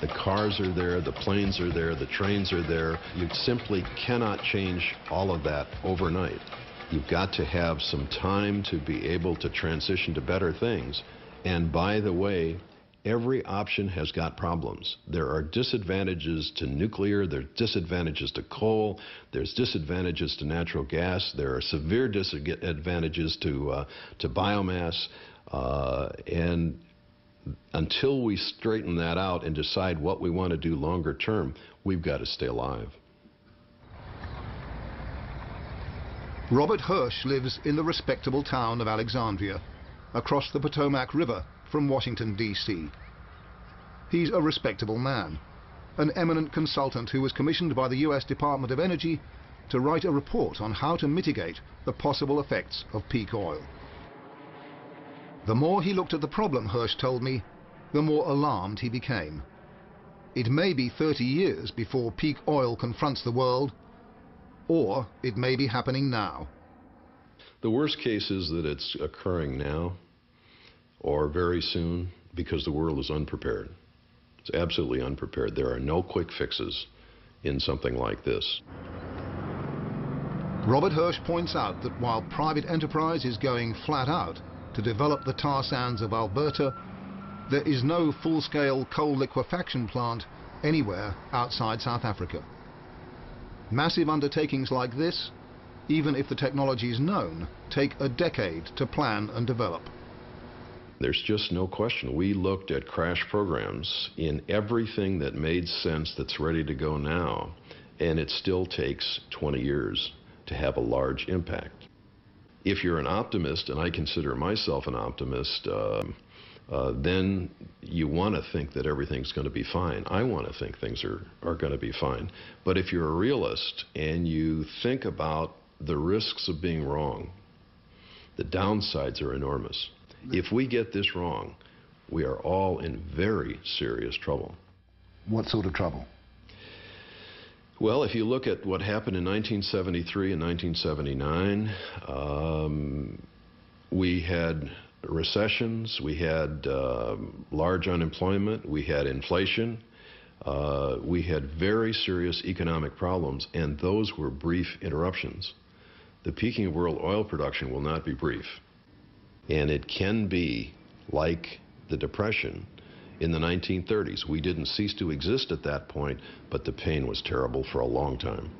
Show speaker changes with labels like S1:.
S1: The cars are there, the planes are there, the trains are there. You simply cannot change all of that overnight. You've got to have some time to be able to transition to better things. And by the way, every option has got problems. There are disadvantages to nuclear, there are disadvantages to coal, there's disadvantages to natural gas, there are severe disadvantages to biomass, and until we straighten that out and decide what we want to do longer term, we've got to stay alive.
S2: Robert Hirsch lives in the respectable town of Alexandria, across the Potomac River from Washington, D.C. He's a respectable man, an eminent consultant who was commissioned by the U.S. Department of Energy to write a report on how to mitigate the possible effects of peak oil. The more he looked at the problem, Hirsch told me, the more alarmed he became. It may be 30 years before peak oil confronts the world, or it may be happening now.
S1: The worst case is that it's occurring now or very soon because the world is unprepared. It's absolutely unprepared. There are no quick fixes in something like this.
S2: Robert Hirsch points out that while private enterprise is going flat out to develop the tar sands of Alberta, there is no full-scale coal liquefaction plant anywhere outside South Africa. Massive undertakings like this, even if the technology is known, take a decade to plan and develop.
S1: There's just no question. We looked at crash programs in everything that made sense that's ready to go now, and it still takes 20 years to have a large impact. If you're an optimist, and I consider myself an optimist, then you want to think that everything's going to be fine. I want to think things are going to be fine. But if you're a realist and you think about the risks of being wrong, the downsides are enormous. If we get this wrong, we are all in very serious trouble.
S2: What sort of trouble?
S1: Well, if you look at what happened in 1973 and 1979, we had recessions, we had large unemployment, we had inflation, we had very serious economic problems, and those were brief interruptions. The peaking of world oil production will not be brief. And it can be like the Depression in the 1930s. We didn't cease to exist at that point, but the pain was terrible for a long time.